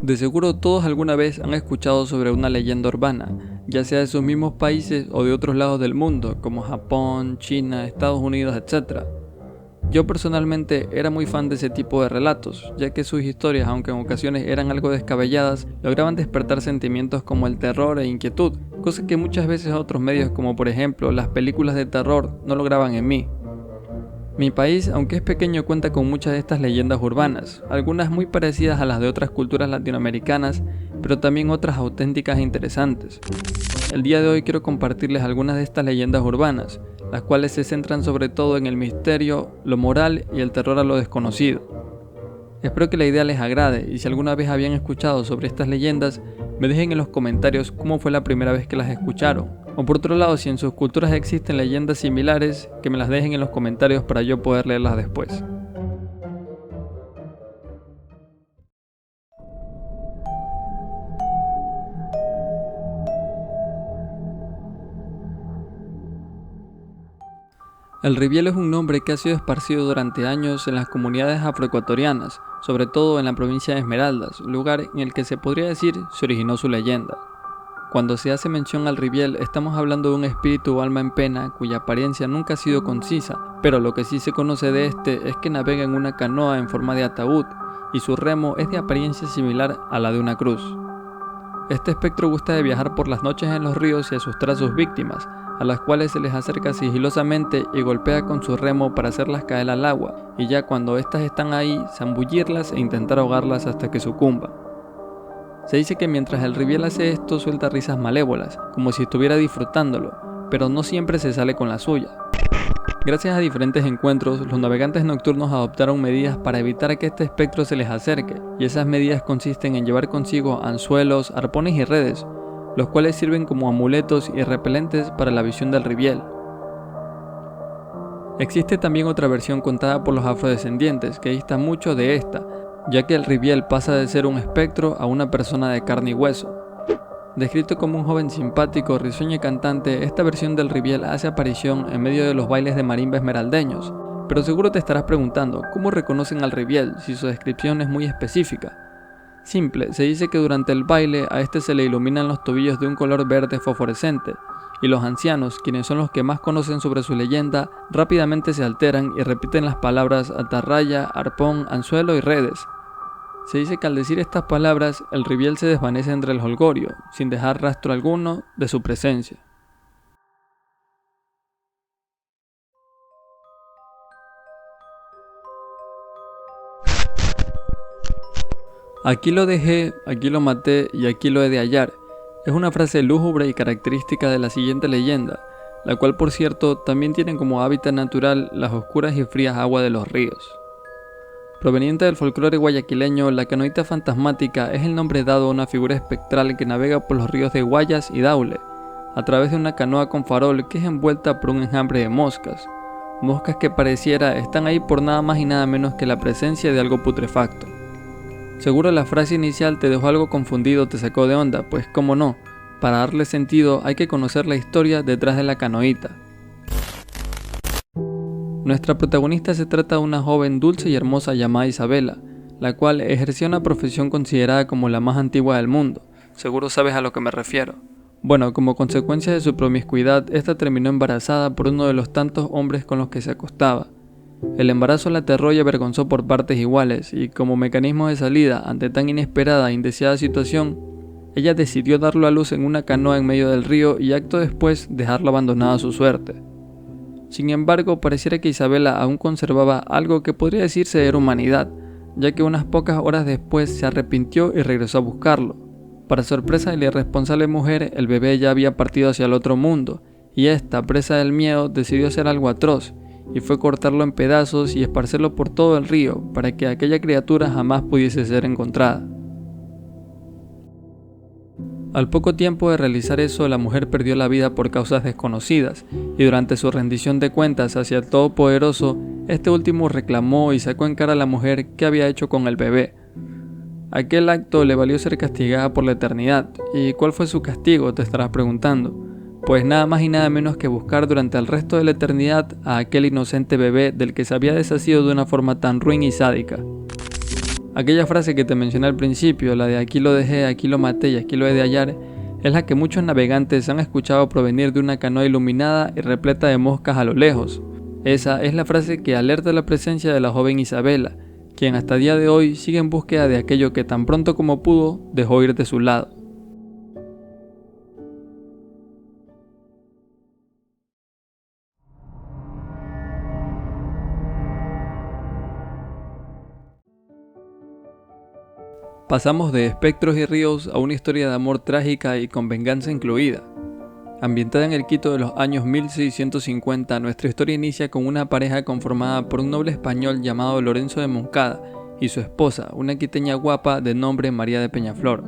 De seguro todos alguna vez han escuchado sobre una leyenda urbana, ya sea de sus mismos países o de otros lados del mundo, como Japón, China, Estados Unidos, etc. Yo personalmente era muy fan de ese tipo de relatos, ya que sus historias, aunque en ocasiones eran algo descabelladas, lograban despertar sentimientos como el terror e inquietud, cosa que muchas veces otros medios como por ejemplo las películas de terror no lograban en mí. Mi país, aunque es pequeño, cuenta con muchas de estas leyendas urbanas, algunas muy parecidas a las de otras culturas latinoamericanas, pero también otras auténticas e interesantes. El día de hoy quiero compartirles algunas de estas leyendas urbanas, las cuales se centran sobre todo en el misterio, lo moral y el terror a lo desconocido. Espero que la idea les agrade y si alguna vez habían escuchado sobre estas leyendas, me dejen en los comentarios cómo fue la primera vez que las escucharon. O por otro lado, si en sus culturas existen leyendas similares, que me las dejen en los comentarios para yo poder leerlas después. El ribiel es un nombre que ha sido esparcido durante años en las comunidades afroecuatorianas, sobre todo en la provincia de Esmeraldas, lugar en el que se podría decir se originó su leyenda. Cuando se hace mención al ribiel, estamos hablando de un espíritu o alma en pena cuya apariencia nunca ha sido concisa, pero lo que sí se conoce de este es que navega en una canoa en forma de ataúd y su remo es de apariencia similar a la de una cruz. Este espectro gusta de viajar por las noches en los ríos y asustar a sus víctimas, a las cuales se les acerca sigilosamente y golpea con su remo para hacerlas caer al agua, y ya cuando éstas están ahí, zambullirlas e intentar ahogarlas hasta que sucumban. Se dice que mientras el ribiel hace esto suelta risas malévolas, como si estuviera disfrutándolo, pero no siempre se sale con la suya. Gracias a diferentes encuentros, los navegantes nocturnos adoptaron medidas para evitar que este espectro se les acerque, y esas medidas consisten en llevar consigo anzuelos, arpones y redes, los cuales sirven como amuletos y repelentes para la visión del ribiel. Existe también otra versión contada por los afrodescendientes que dista mucho de esta, ya que el ribiel pasa de ser un espectro a una persona de carne y hueso. Descrito como un joven simpático, risueño y cantante, esta versión del ribiel hace aparición en medio de los bailes de marimba esmeraldeños. Pero seguro te estarás preguntando, ¿cómo reconocen al ribiel si su descripción es muy específica? Simple, se dice que durante el baile a este se le iluminan los tobillos de un color verde fosforescente, y los ancianos, quienes son los que más conocen sobre su leyenda, rápidamente se alteran y repiten las palabras atarraya, arpón, anzuelo y redes. Se dice que al decir estas palabras, el ribiel se desvanece entre el jolgorio, sin dejar rastro alguno de su presencia. Aquí lo dejé, aquí lo maté y aquí lo he de hallar. Es una frase lúgubre y característica de la siguiente leyenda, la cual por cierto también tiene como hábitat natural las oscuras y frías aguas de los ríos. Proveniente del folclore guayaquileño, la canoita fantasmática es el nombre dado a una figura espectral que navega por los ríos de Guayas y Daule, a través de una canoa con farol que es envuelta por un enjambre de moscas. Moscas que pareciera están ahí por nada más y nada menos que la presencia de algo putrefacto. Seguro la frase inicial te dejó algo confundido, te sacó de onda, pues cómo no, para darle sentido hay que conocer la historia detrás de la canoita. Nuestra protagonista se trata de una joven dulce y hermosa llamada Isabela, la cual ejercía una profesión considerada como la más antigua del mundo. Seguro sabes a lo que me refiero. Bueno, como consecuencia de su promiscuidad, esta terminó embarazada por uno de los tantos hombres con los que se acostaba. El embarazo la aterró y avergonzó por partes iguales, y como mecanismo de salida ante tan inesperada e indeseada situación, ella decidió darlo a luz en una canoa en medio del río y acto después dejarlo abandonado a su suerte. Sin embargo, pareciera que Isabela aún conservaba algo que podría decirse era humanidad, ya que unas pocas horas después se arrepintió y regresó a buscarlo. Para sorpresa de la irresponsable mujer, el bebé ya había partido hacia el otro mundo, y esta, presa del miedo, decidió hacer algo atroz, y fue cortarlo en pedazos y esparcerlo por todo el río, para que aquella criatura jamás pudiese ser encontrada. Al poco tiempo de realizar eso, la mujer perdió la vida por causas desconocidas, y durante su rendición de cuentas hacia el Todopoderoso, este último reclamó y sacó en cara a la mujer qué había hecho con el bebé. Aquel acto le valió ser castigada por la eternidad, ¿y cuál fue su castigo?, te estarás preguntando. Pues nada más y nada menos que buscar durante el resto de la eternidad a aquel inocente bebé del que se había deshacido de una forma tan ruin y sádica. Aquella frase que te mencioné al principio, la de aquí lo dejé, aquí lo maté y aquí lo he de hallar, es la que muchos navegantes han escuchado provenir de una canoa iluminada y repleta de moscas a lo lejos. Esa es la frase que alerta la presencia de la joven Isabela, quien hasta el día de hoy sigue en búsqueda de aquello que tan pronto como pudo dejó ir de su lado. Pasamos de espectros y ríos a una historia de amor trágica y con venganza incluida. Ambientada en el Quito de los años 1650, nuestra historia inicia con una pareja conformada por un noble español llamado Lorenzo de Moncada y su esposa, una quiteña guapa de nombre María de Peñaflor.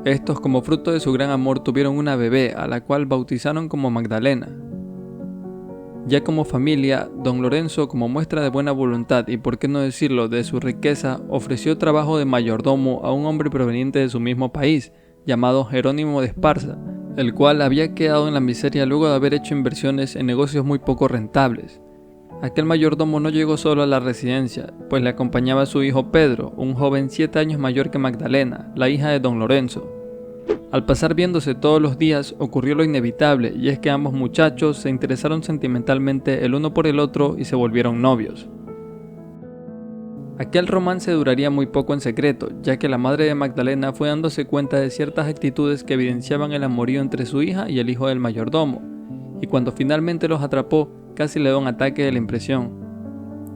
Estos, como fruto de su gran amor, tuvieron una bebé, a la cual bautizaron como Magdalena. Ya como familia, don Lorenzo, como muestra de buena voluntad y por qué no decirlo de su riqueza, ofreció trabajo de mayordomo a un hombre proveniente de su mismo país, llamado Jerónimo de Esparza, el cual había quedado en la miseria luego de haber hecho inversiones en negocios muy poco rentables. Aquel mayordomo no llegó solo a la residencia, pues le acompañaba a su hijo Pedro, un joven 7 años mayor que Magdalena, la hija de don Lorenzo. Al pasar viéndose todos los días, ocurrió lo inevitable, y es que ambos muchachos se interesaron sentimentalmente el uno por el otro y se volvieron novios. Aquel romance duraría muy poco en secreto, ya que la madre de Magdalena fue dándose cuenta de ciertas actitudes que evidenciaban el amorío entre su hija y el hijo del mayordomo, y cuando finalmente los atrapó, casi le da un ataque de la impresión.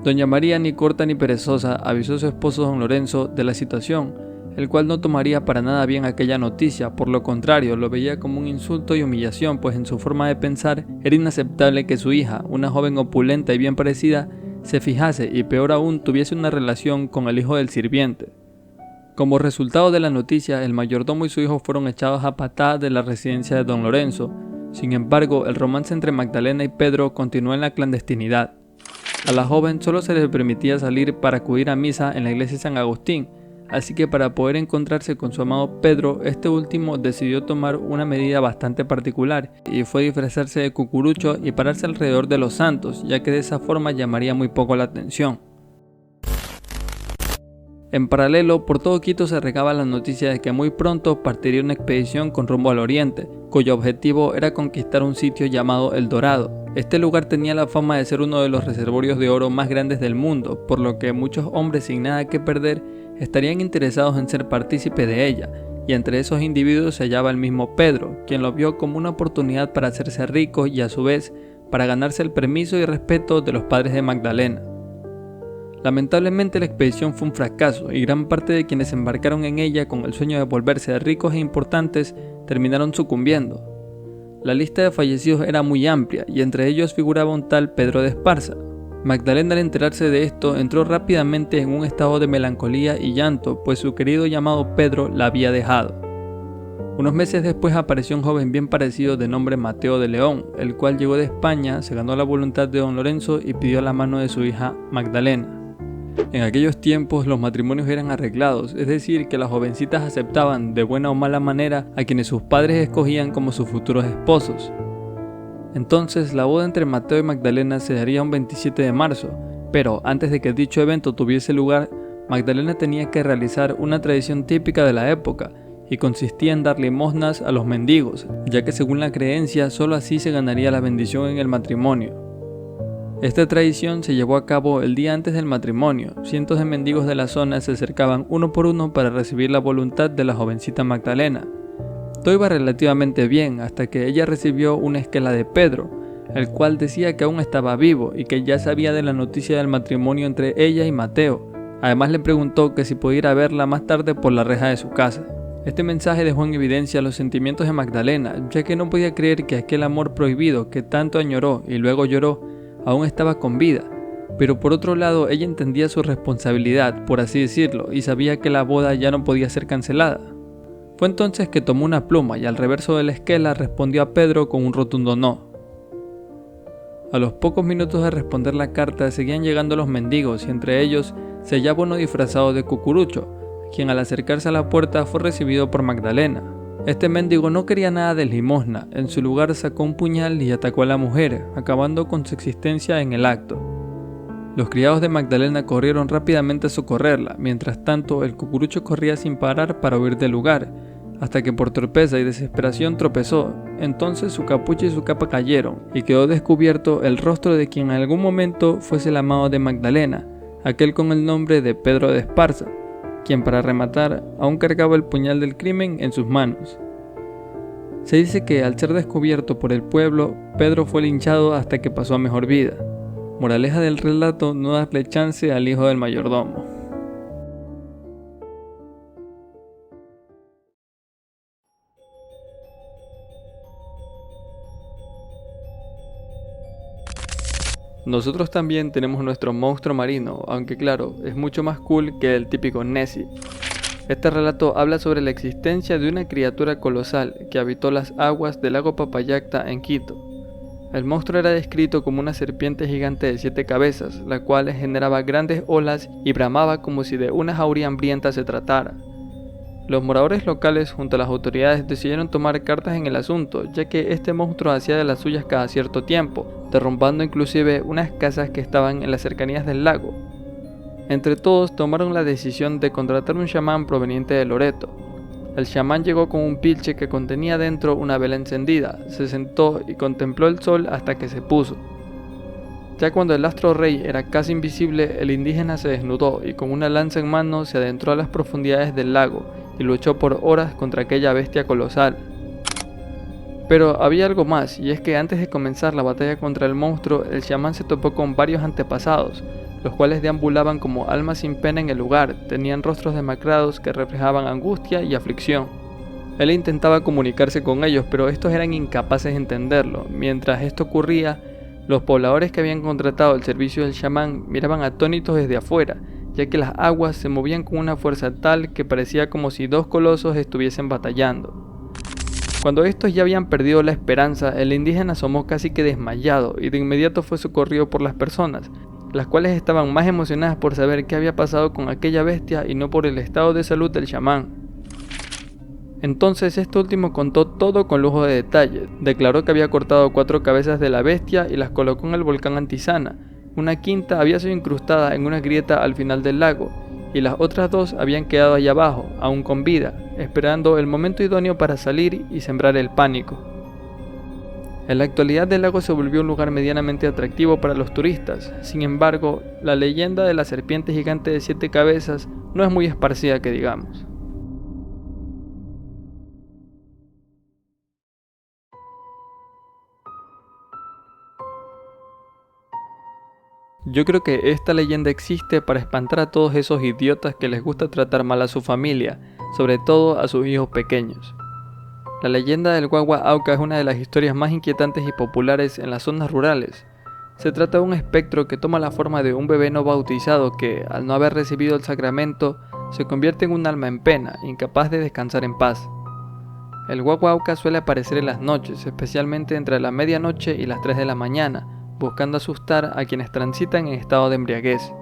Doña María, ni corta ni perezosa, avisó a su esposo don Lorenzo de la situación, el cual no tomaría para nada bien aquella noticia, por lo contrario, lo veía como un insulto y humillación, pues en su forma de pensar era inaceptable que su hija, una joven opulenta y bien parecida, se fijase y peor aún tuviese una relación con el hijo del sirviente. Como resultado de la noticia, el mayordomo y su hijo fueron echados a patadas de la residencia de don Lorenzo. Sin embargo, el romance entre Magdalena y Pedro continuó en la clandestinidad. A la joven solo se le permitía salir para acudir a misa en la iglesia de San Agustín, así que para poder encontrarse con su amado Pedro, este último decidió tomar una medida bastante particular y fue disfrazarse de cucurucho y pararse alrededor de los santos, ya que de esa forma llamaría muy poco la atención. En paralelo, por todo Quito se regaba la noticia de que muy pronto partiría una expedición con rumbo al oriente, cuyo objetivo era conquistar un sitio llamado El Dorado. Este lugar tenía la fama de ser uno de los reservorios de oro más grandes del mundo, por lo que muchos hombres sin nada que perder estarían interesados en ser partícipe de ella, y entre esos individuos se hallaba el mismo Pedro, quien lo vio como una oportunidad para hacerse rico y a su vez para ganarse el permiso y respeto de los padres de Magdalena. Lamentablemente la expedición fue un fracaso y gran parte de quienes embarcaron en ella con el sueño de volverse ricos e importantes terminaron sucumbiendo. La lista de fallecidos era muy amplia y entre ellos figuraba un tal Pedro de Esparza. Magdalena, al enterarse de esto, entró rápidamente en un estado de melancolía y llanto, pues su querido llamado Pedro la había dejado. Unos meses después apareció un joven bien parecido de nombre Mateo de León, el cual llegó de España, se ganó la voluntad de don Lorenzo y pidió la mano de su hija Magdalena. En aquellos tiempos los matrimonios eran arreglados, es decir, que las jovencitas aceptaban de buena o mala manera a quienes sus padres escogían como sus futuros esposos. Entonces la boda entre Mateo y Magdalena se daría un 27 de marzo, pero antes de que dicho evento tuviese lugar, Magdalena tenía que realizar una tradición típica de la época, y consistía en dar limosnas a los mendigos, ya que según la creencia solo así se ganaría la bendición en el matrimonio. Esta tradición se llevó a cabo el día antes del matrimonio. Cientos de mendigos de la zona se acercaban uno por uno para recibir la voluntad de la jovencita Magdalena. Todo iba relativamente bien hasta que ella recibió una esquela de Pedro, el cual decía que aún estaba vivo y que ya sabía de la noticia del matrimonio entre ella y Mateo. Además le preguntó que si podía ir a verla más tarde por la reja de su casa. Este mensaje dejó en evidencia los sentimientos de Magdalena, ya que no podía creer que aquel amor prohibido que tanto añoró y luego lloró aún estaba con vida, pero por otro lado ella entendía su responsabilidad, por así decirlo, y sabía que la boda ya no podía ser cancelada. Fue entonces que tomó una pluma y al reverso de la esquela respondió a Pedro con un rotundo no. A los pocos minutos de responder la carta seguían llegando los mendigos y entre ellos se hallaba uno disfrazado de cucurucho, quien al acercarse a la puerta fue recibido por Magdalena. Este mendigo no quería nada de limosna, en su lugar sacó un puñal y atacó a la mujer, acabando con su existencia en el acto. Los criados de Magdalena corrieron rápidamente a socorrerla, mientras tanto el cucurucho corría sin parar para huir del lugar, hasta que por torpeza y desesperación tropezó. Entonces su capucha y su capa cayeron, y quedó descubierto el rostro de quien en algún momento fuese el amado de Magdalena, aquel con el nombre de Pedro de Esparza, quien para rematar aún cargaba el puñal del crimen en sus manos. Se dice que al ser descubierto por el pueblo, Pedro fue linchado hasta que pasó a mejor vida. Moraleja del relato: no darle chance al hijo del mayordomo. Nosotros también tenemos nuestro monstruo marino, aunque claro, es mucho más cool que el típico Nessie. Este relato habla sobre la existencia de una criatura colosal que habitó las aguas del lago Papayacta en Quito. El monstruo era descrito como una serpiente gigante de 7 cabezas, la cual generaba grandes olas y bramaba como si de una jauría hambrienta se tratara. Los moradores locales junto a las autoridades decidieron tomar cartas en el asunto, ya que este monstruo hacía de las suyas cada cierto tiempo, derrumbando inclusive unas casas que estaban en las cercanías del lago. Entre todos tomaron la decisión de contratar un chamán proveniente de Loreto. El chamán llegó con un pilche que contenía dentro una vela encendida, se sentó y contempló el sol hasta que se puso. Ya cuando el astro rey era casi invisible, el indígena se desnudó y con una lanza en mano se adentró a las profundidades del lago y luchó por horas contra aquella bestia colosal. Pero había algo más, y es que antes de comenzar la batalla contra el monstruo, el chamán se topó con varios antepasados, los cuales deambulaban como almas sin pena en el lugar, tenían rostros demacrados que reflejaban angustia y aflicción. Él intentaba comunicarse con ellos, pero estos eran incapaces de entenderlo. Mientras esto ocurría, los pobladores que habían contratado el servicio del chamán miraban atónitos desde afuera, ya que las aguas se movían con una fuerza tal que parecía como si 2 colosos estuviesen batallando. Cuando estos ya habían perdido la esperanza, el indígena asomó casi que desmayado y de inmediato fue socorrido por las personas, las cuales estaban más emocionadas por saber qué había pasado con aquella bestia y no por el estado de salud del chamán. Entonces este último contó todo con lujo de detalles, declaró que había cortado 4 cabezas de la bestia y las colocó en el volcán Antisana, una quinta había sido incrustada en una grieta al final del lago, y las otras 2 habían quedado allá abajo, aún con vida, esperando el momento idóneo para salir y sembrar el pánico. En la actualidad el lago se volvió un lugar medianamente atractivo para los turistas, sin embargo, la leyenda de la serpiente gigante de 7 cabezas no es muy esparcida que digamos. Yo creo que esta leyenda existe para espantar a todos esos idiotas que les gusta tratar mal a su familia, sobre todo a sus hijos pequeños. La leyenda del Guagua Auca es una de las historias más inquietantes y populares en las zonas rurales. Se trata de un espectro que toma la forma de un bebé no bautizado que, al no haber recibido el sacramento, se convierte en un alma en pena, incapaz de descansar en paz. El Guagua Auca suele aparecer en las noches, especialmente entre la medianoche y las 3 de la mañana, buscando asustar a quienes transitan en estado de embriaguez.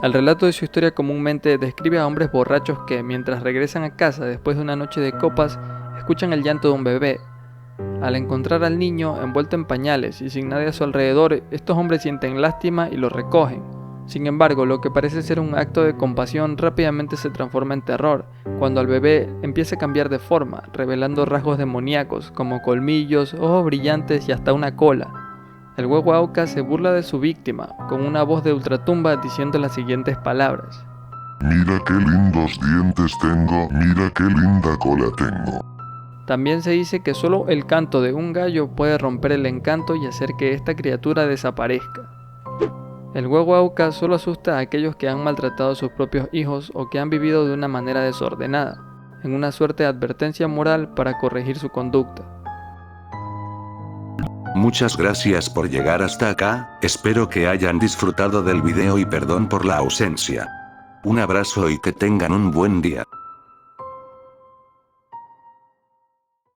El relato de su historia comúnmente describe a hombres borrachos que, mientras regresan a casa después de una noche de copas, escuchan el llanto de un bebé. Al encontrar al niño envuelto en pañales y sin nadie a su alrededor, estos hombres sienten lástima y lo recogen. Sin embargo, lo que parece ser un acto de compasión rápidamente se transforma en terror, cuando el bebé empieza a cambiar de forma, revelando rasgos demoníacos como colmillos, ojos brillantes y hasta una cola. El Guagua Auca se burla de su víctima, con una voz de ultratumba diciendo las siguientes palabras: Mira qué lindos dientes tengo, mira qué linda cola tengo. También se dice que solo el canto de un gallo puede romper el encanto y hacer que esta criatura desaparezca. El Guagua Auca solo asusta a aquellos que han maltratado a sus propios hijos o que han vivido de una manera desordenada, en una suerte de advertencia moral para corregir su conducta. Muchas gracias por llegar hasta acá, espero que hayan disfrutado del video y perdón por la ausencia. Un abrazo y que tengan un buen día.